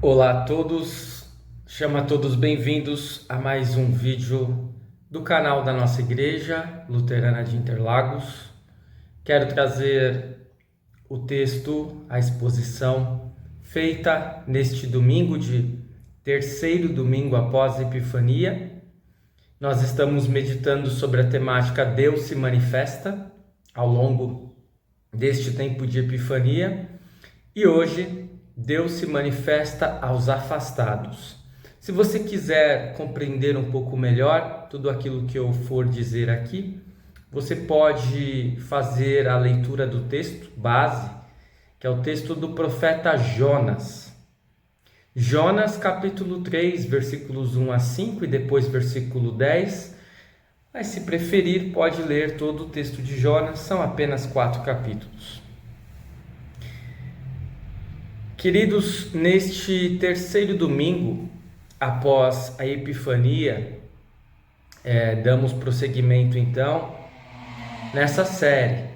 Olá a todos, chamo a todos bem-vindos a mais um vídeo do canal da nossa Igreja Luterana de Interlagos. Quero trazer o texto, a exposição feita neste domingo de terceiro domingo após a Epifania. Nós estamos meditando sobre a temática Deus se manifesta ao longo deste tempo de Epifania e hoje Deus se manifesta aos afastados. Se você quiser compreender um pouco melhor tudo aquilo que eu for dizer aqui, você pode fazer a leitura do texto base, que é o texto do profeta Jonas. Jonas capítulo 3, versículos 1 a 5 e depois versículo 10. Mas se preferir, pode ler todo o texto de Jonas, são apenas 4 capítulos. Queridos, neste terceiro domingo após a Epifania, damos prosseguimento então nessa série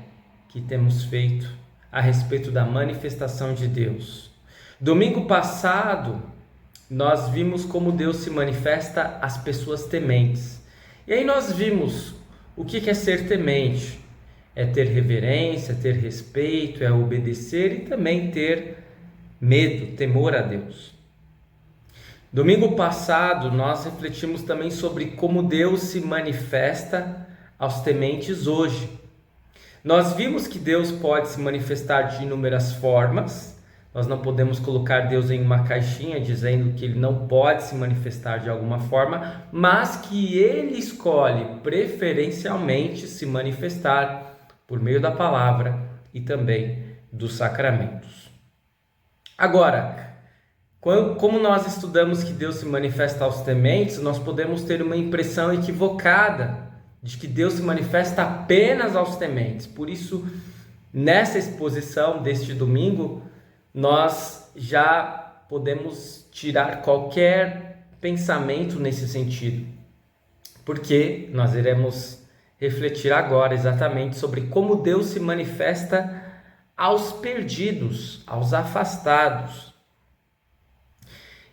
que temos feito a respeito da manifestação de Deus. Domingo passado, nós vimos como Deus se manifesta às pessoas tementes. E aí nós vimos o que é ser temente. É ter reverência, ter respeito, é obedecer e também ter medo, temor a Deus. Domingo passado, nós refletimos também sobre como Deus se manifesta aos tementes hoje. Nós vimos que Deus pode se manifestar de inúmeras formas. Nós não podemos colocar Deus em uma caixinha dizendo que Ele não pode se manifestar de alguma forma, mas que Ele escolhe preferencialmente se manifestar por meio da palavra e também dos sacramentos. Agora, como nós estudamos que Deus se manifesta aos tementes, nós podemos ter uma impressão equivocada de que Deus se manifesta apenas aos tementes. Por isso, nessa exposição deste domingo, nós já podemos tirar qualquer pensamento nesse sentido, porque nós iremos refletir agora exatamente sobre como Deus se manifesta aos perdidos, aos afastados.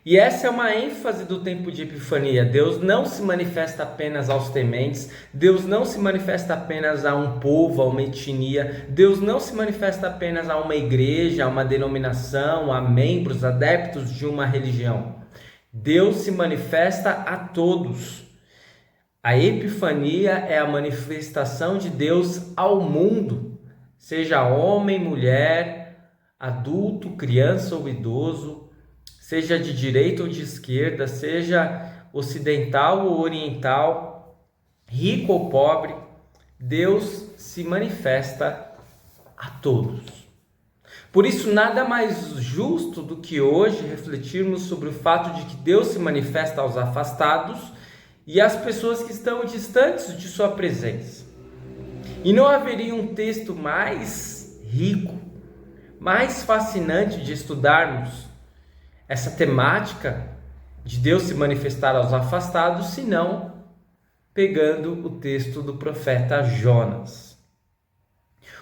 E essa é uma ênfase do tempo de Epifania. Deus não se manifesta apenas aos tementes, Deus não se manifesta apenas a um povo, a uma etnia, Deus não se manifesta apenas a uma igreja, a uma denominação, a membros, adeptos de uma religião. Deus se manifesta a todos. A Epifania é a manifestação de Deus ao mundo, seja homem, mulher, adulto, criança ou idoso, seja de direita ou de esquerda, seja ocidental ou oriental, rico ou pobre, Deus se manifesta a todos. Por isso, nada mais justo do que hoje refletirmos sobre o fato de que Deus se manifesta aos afastados e às pessoas que estão distantes de sua presença. E não haveria um texto mais rico, mais fascinante de estudarmos essa temática de Deus se manifestar aos afastados, senão pegando o texto do profeta Jonas.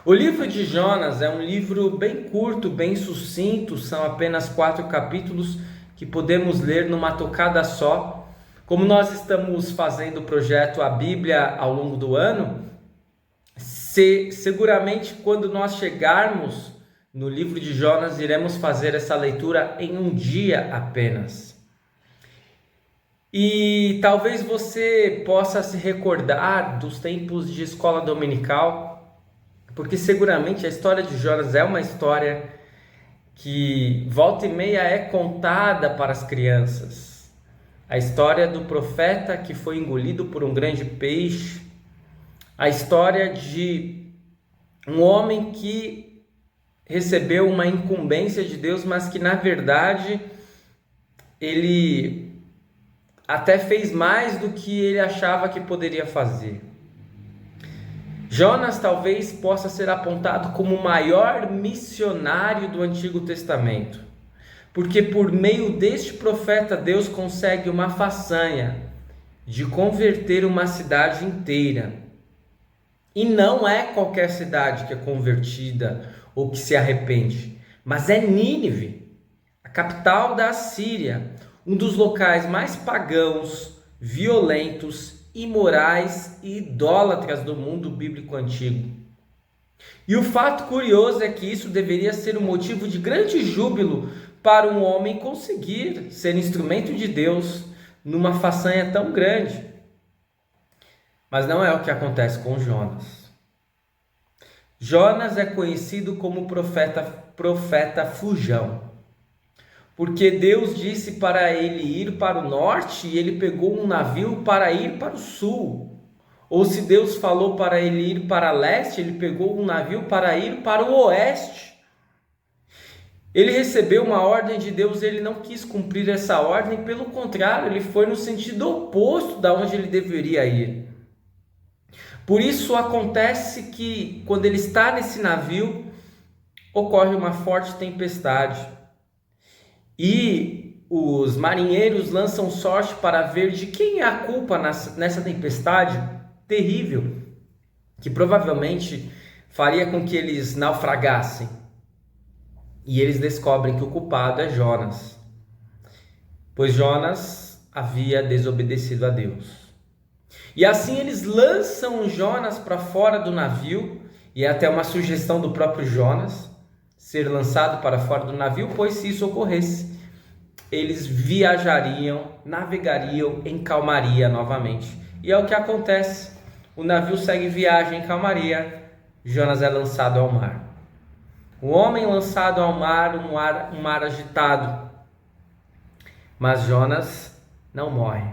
O livro de Jonas é um livro bem curto, bem sucinto, são apenas 4 capítulos que podemos ler numa tocada só. Como nós estamos fazendo o projeto A Bíblia ao longo do ano, seguramente quando nós chegarmos no livro de Jonas, iremos fazer essa leitura em um dia apenas. E talvez você possa se recordar dos tempos de escola dominical, porque seguramente a história de Jonas é uma história que volta e meia é contada para as crianças. A história do profeta que foi engolido por um grande peixe, a história de um homem que recebeu uma incumbência de Deus, mas que na verdade ele até fez mais do que ele achava que poderia fazer. Jonas talvez possa ser apontado como o maior missionário do Antigo Testamento, porque por meio deste profeta Deus consegue uma façanha de converter uma cidade inteira. E não é qualquer cidade que é convertida ou que se arrepende, mas é Nínive, capital da Assíria, um dos locais mais pagãos, violentos, imorais e idólatras do mundo bíblico antigo. E o fato curioso é que isso deveria ser um motivo de grande júbilo para um homem conseguir ser instrumento de Deus numa façanha tão grande. Mas não é o que acontece com Jonas. Jonas é conhecido como profeta fujão, porque Deus disse para ele ir para o norte e ele pegou um navio para ir para o sul. Ou se Deus falou para ele ir para leste, ele pegou um navio para ir para o oeste. Ele recebeu uma ordem de Deus, ele não quis cumprir essa ordem, pelo contrário, ele foi no sentido oposto da onde ele deveria ir. Por isso acontece que quando ele está nesse navio, ocorre uma forte tempestade. E os marinheiros lançam sorte para ver de quem é a culpa nessa tempestade terrível, que provavelmente faria com que eles naufragassem. E eles descobrem que o culpado é Jonas, pois Jonas havia desobedecido a Deus. E assim eles lançam Jonas para fora do navio, e é até uma sugestão do próprio Jonas ser lançado para fora do navio, pois se isso ocorresse, eles navegariam em calmaria novamente. E é o que acontece. O navio segue viagem em calmaria, Jonas é lançado ao mar. O homem lançado ao mar, um mar agitado. Mas Jonas não morre.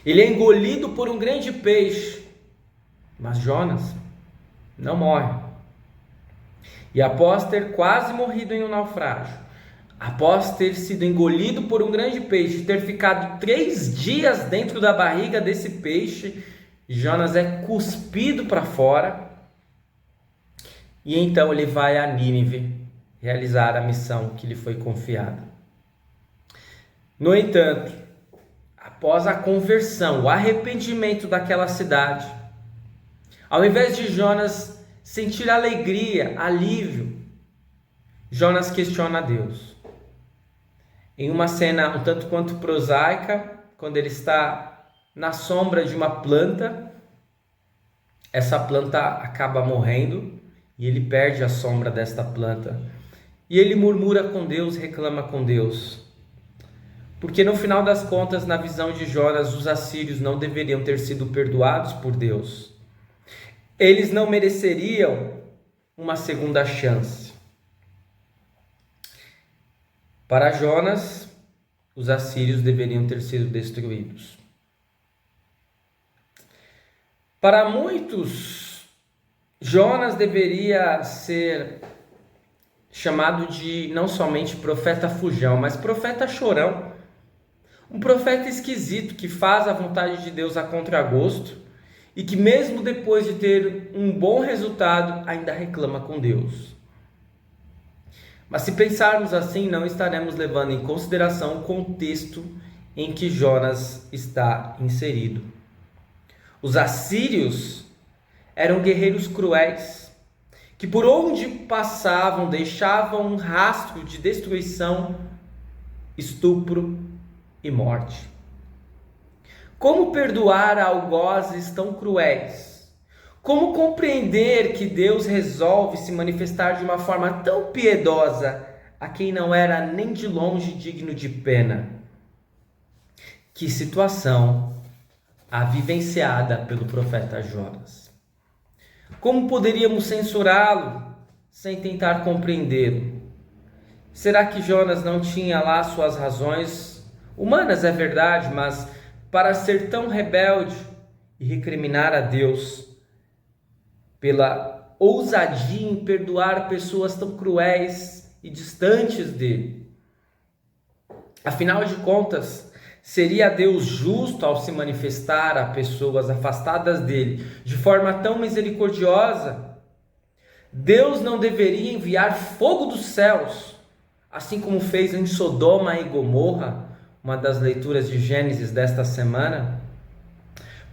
Ele é engolido por um grande peixe. Mas Jonas não morre. E após ter quase morrido em um naufrágio, após ter sido engolido por um grande peixe, ter ficado 3 dias dentro da barriga desse peixe, Jonas é cuspido para fora. E então ele vai a Nínive realizar a missão que lhe foi confiada. No entanto, após a conversão, o arrependimento daquela cidade, ao invés de Jonas sentir alegria, alívio, Jonas questiona a Deus. Em uma cena um tanto quanto prosaica, quando ele está na sombra de uma planta, essa planta acaba morrendo e ele perde a sombra desta planta. E ele murmura com Deus, reclama com Deus. Porque no final das contas, na visão de Jonas, os assírios não deveriam ter sido perdoados por Deus. Eles não mereceriam uma segunda chance. Para Jonas, os assírios deveriam ter sido destruídos. Para muitos, Jonas deveria ser chamado de não somente profeta fujão, mas profeta chorão. Um profeta esquisito que faz a vontade de Deus a contragosto e que mesmo depois de ter um bom resultado, ainda reclama com Deus. Mas se pensarmos assim, não estaremos levando em consideração o contexto em que Jonas está inserido. Os assírios eram guerreiros cruéis, que por onde passavam deixavam um rastro de destruição, estupro e morte. Como perdoar algozes tão cruéis? Como compreender que Deus resolve se manifestar de uma forma tão piedosa a quem não era nem de longe digno de pena? Que situação a vivenciada pelo profeta Jonas. Como poderíamos censurá-lo sem tentar compreendê-lo? Será que Jonas não tinha lá suas razões humanas, é verdade, mas para ser tão rebelde e recriminar a Deus pela ousadia em perdoar pessoas tão cruéis e distantes dele? Afinal de contas, seria Deus justo ao se manifestar a pessoas afastadas dele de forma tão misericordiosa? Deus não deveria enviar fogo dos céus, assim como fez em Sodoma e Gomorra, uma das leituras de Gênesis desta semana?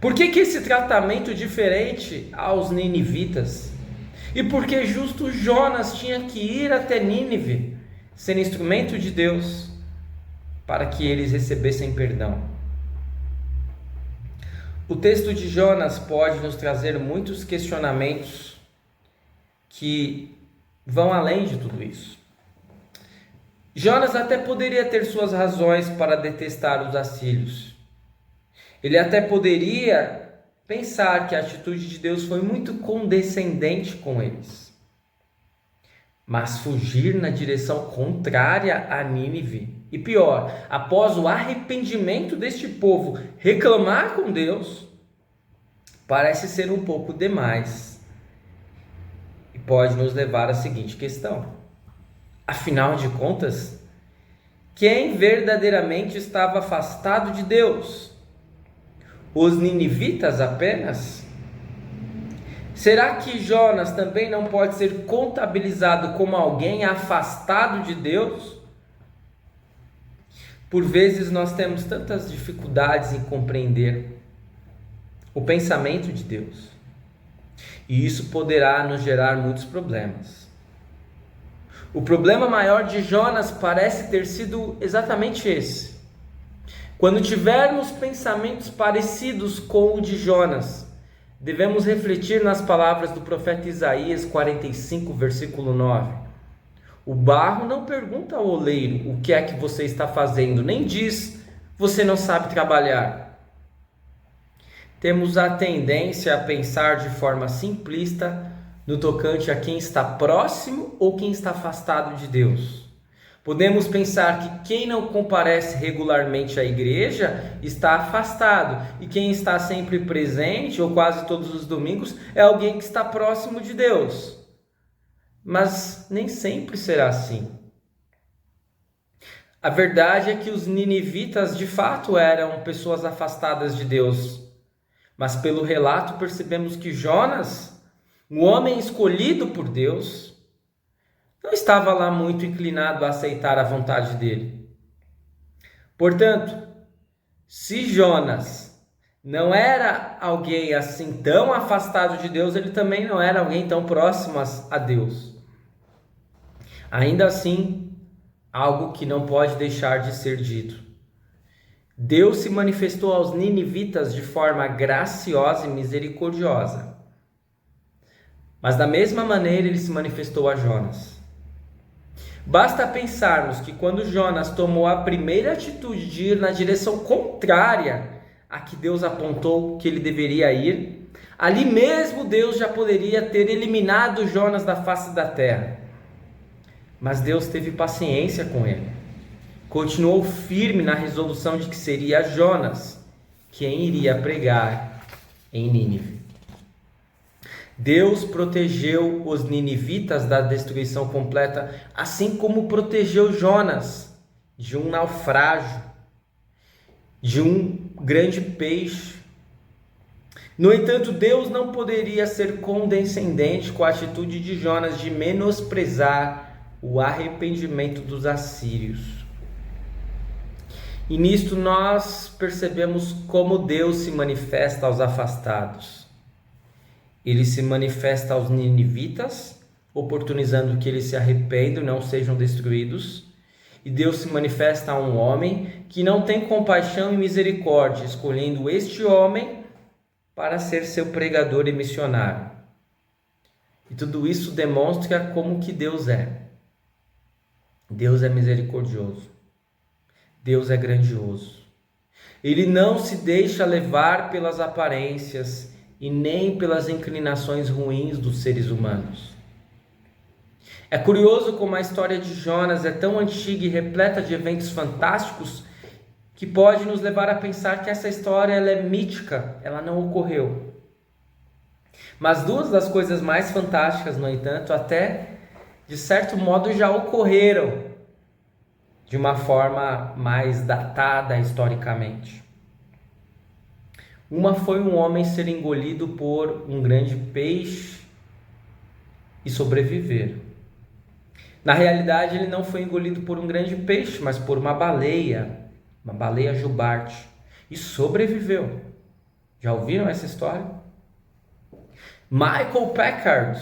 Por que esse tratamento diferente aos ninivitas? E por que justo Jonas tinha que ir até Nínive ser instrumento de Deus para que eles recebessem perdão. O texto de Jonas pode nos trazer muitos questionamentos que vão além de tudo isso. Jonas até poderia ter suas razões para detestar os assírios. Ele até poderia pensar que a atitude de Deus foi muito condescendente com eles. Mas fugir na direção contrária a Nínive, e pior, após o arrependimento deste povo reclamar com Deus, parece ser um pouco demais. E pode nos levar à seguinte questão: afinal de contas, quem verdadeiramente estava afastado de Deus? Os ninivitas apenas? Será que Jonas também não pode ser contabilizado como alguém afastado de Deus? Por vezes nós temos tantas dificuldades em compreender o pensamento de Deus, e isso poderá nos gerar muitos problemas. O problema maior de Jonas parece ter sido exatamente esse. Quando tivermos pensamentos parecidos com o de Jonas, devemos refletir nas palavras do profeta Isaías 45, versículo 9. O barro não pergunta ao oleiro o que é que você está fazendo, nem diz, você não sabe trabalhar. Temos a tendência a pensar de forma simplista no tocante a quem está próximo ou quem está afastado de Deus. Podemos pensar que quem não comparece regularmente à igreja está afastado, e quem está sempre presente, ou quase todos os domingos, é alguém que está próximo de Deus. Mas nem sempre será assim. A verdade é que os ninivitas de fato eram pessoas afastadas de Deus. Mas pelo relato percebemos que Jonas, um homem escolhido por Deus, não estava lá muito inclinado a aceitar a vontade dele. Portanto, se Jonas não era alguém assim tão afastado de Deus, ele também não era alguém tão próximo a Deus. Ainda assim, algo que não pode deixar de ser dito: Deus se manifestou aos ninivitas de forma graciosa e misericordiosa. Mas da mesma maneira ele se manifestou a Jonas. Basta pensarmos que quando Jonas tomou a primeira atitude de ir na direção contrária a que Deus apontou que ele deveria ir, ali mesmo Deus já poderia ter eliminado Jonas da face da terra. Mas Deus teve paciência com ele. Continuou firme na resolução de que seria Jonas quem iria pregar em Nínive. Deus protegeu os ninivitas da destruição completa, assim como protegeu Jonas de um naufrágio, de um grande peixe. No entanto, Deus não poderia ser condescendente com a atitude de Jonas de menosprezar o arrependimento dos assírios. E nisto nós percebemos como Deus se manifesta aos afastados. Ele se manifesta aos ninivitas, oportunizando que eles se arrependam e não sejam destruídos. E Deus se manifesta a um homem que não tem compaixão e misericórdia, escolhendo este homem para ser seu pregador e missionário. E tudo isso demonstra como que Deus é. Deus é misericordioso. Deus é grandioso. Ele não se deixa levar pelas aparências e nem pelas inclinações ruins dos seres humanos. É curioso como a história de Jonas é tão antiga e repleta de eventos fantásticos que pode nos levar a pensar que essa história ela é mítica, ela não ocorreu. Mas duas das coisas mais fantásticas, no entanto, até de certo modo já ocorreram de uma forma mais datada historicamente. Uma foi um homem ser engolido por um grande peixe e sobreviver. Na realidade, ele não foi engolido por um grande peixe, mas por uma baleia jubarte, e sobreviveu. Já ouviram essa história? Michael Packard,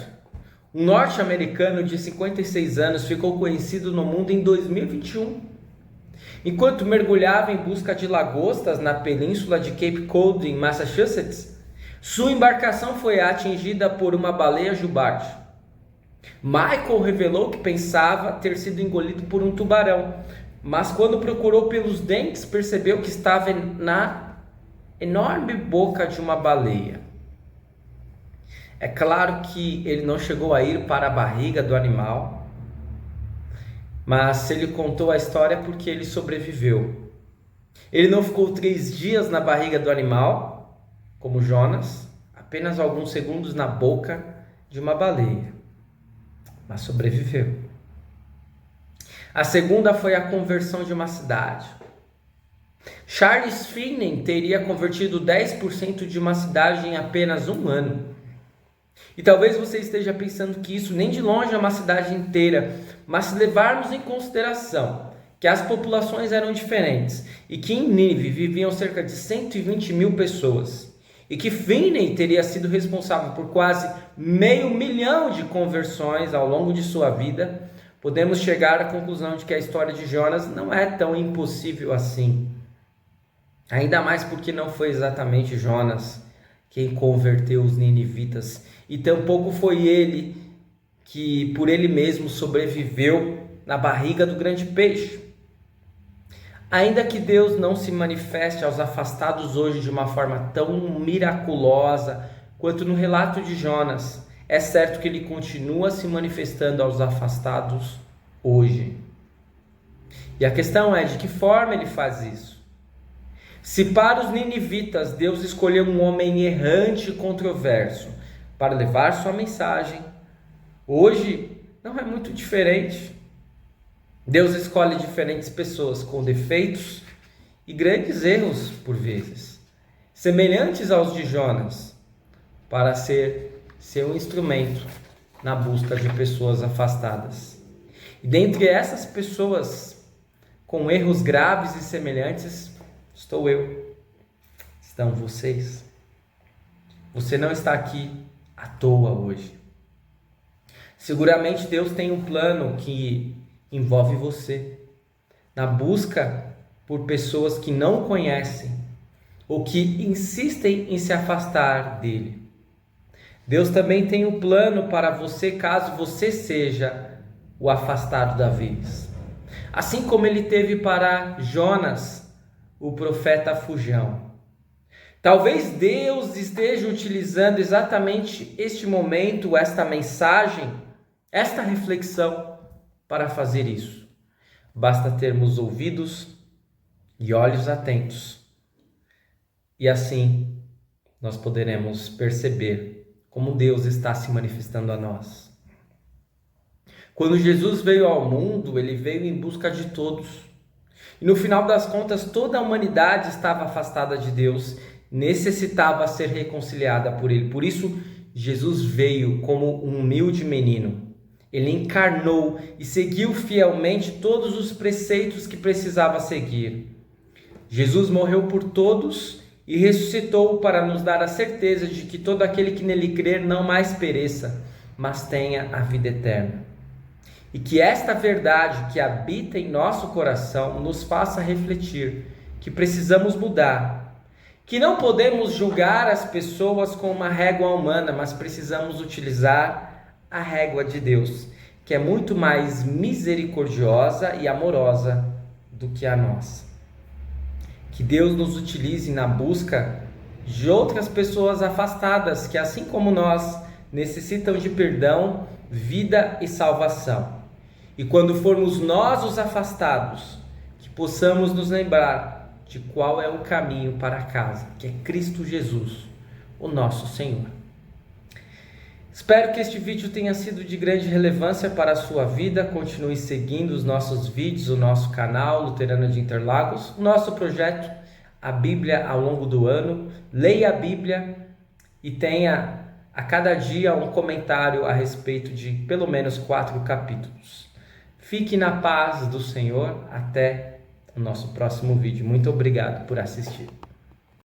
Um norte-americano de 56 anos ficou conhecido no mundo em 2021. Enquanto mergulhava em busca de lagostas na península de Cape Cod, em Massachusetts, sua embarcação foi atingida por uma baleia jubarte. Michael revelou que pensava ter sido engolido por um tubarão, mas quando procurou pelos dentes, percebeu que estava na enorme boca de uma baleia. É claro que ele não chegou a ir para a barriga do animal, mas ele contou a história porque ele sobreviveu. Ele não ficou 3 dias na barriga do animal, como Jonas, apenas alguns segundos na boca de uma baleia, mas sobreviveu. A segunda foi a conversão de uma cidade. Charles Finney teria convertido 10% de uma cidade em apenas um ano. E talvez você esteja pensando que isso nem de longe é uma cidade inteira, mas se levarmos em consideração que as populações eram diferentes e que em Nínive viviam cerca de 120 mil pessoas e que Finney teria sido responsável por quase 500 mil de conversões ao longo de sua vida, podemos chegar à conclusão de que a história de Jonas não é tão impossível assim. Ainda mais porque não foi exatamente Jonas quem converteu os ninivitas, e tampouco foi ele que por ele mesmo sobreviveu na barriga do grande peixe. Ainda que Deus não se manifeste aos afastados hoje de uma forma tão miraculosa quanto no relato de Jonas, é certo que ele continua se manifestando aos afastados hoje. E a questão é, de que forma ele faz isso? Se para os ninivitas Deus escolheu um homem errante e controverso para levar sua mensagem, hoje não é muito diferente. Deus escolhe diferentes pessoas com defeitos e grandes erros por vezes, semelhantes aos de Jonas, para ser seu instrumento na busca de pessoas afastadas. E dentre essas pessoas com erros graves e semelhantes, estou eu, estão vocês. Você não está aqui à toa hoje. Seguramente Deus tem um plano que envolve você na busca por pessoas que não conhecem ou que insistem em se afastar dele. Deus também tem um plano para você caso você seja o afastado da vez. Assim como ele teve para Jonas, o profeta fujão. Talvez Deus esteja utilizando exatamente este momento, esta mensagem, esta reflexão para fazer isso. Basta termos ouvidos e olhos atentos. E assim nós poderemos perceber como Deus está se manifestando a nós. Quando Jesus veio ao mundo, ele veio em busca de todos. E no final das contas, toda a humanidade estava afastada de Deus, necessitava ser reconciliada por ele. Por isso, Jesus veio como um humilde menino. Ele encarnou e seguiu fielmente todos os preceitos que precisava seguir. Jesus morreu por todos e ressuscitou para nos dar a certeza de que todo aquele que nele crer não mais pereça, mas tenha a vida eterna. E que esta verdade que habita em nosso coração nos faça refletir que precisamos mudar, que não podemos julgar as pessoas com uma régua humana, mas precisamos utilizar a régua de Deus, que é muito mais misericordiosa e amorosa do que a nossa. Que Deus nos utilize na busca de outras pessoas afastadas, que assim como nós, necessitam de perdão, vida e salvação. E quando formos nós os afastados, que possamos nos lembrar de qual é o caminho para casa, que é Cristo Jesus, o nosso Senhor. Espero que este vídeo tenha sido de grande relevância para a sua vida. Continue seguindo os nossos vídeos, o nosso canal Luterano de Interlagos, o nosso projeto, a Bíblia ao longo do ano. Leia a Bíblia e tenha a cada dia um comentário a respeito de pelo menos 4 capítulos. Fique na paz do Senhor. Até o nosso próximo vídeo. Muito obrigado por assistir.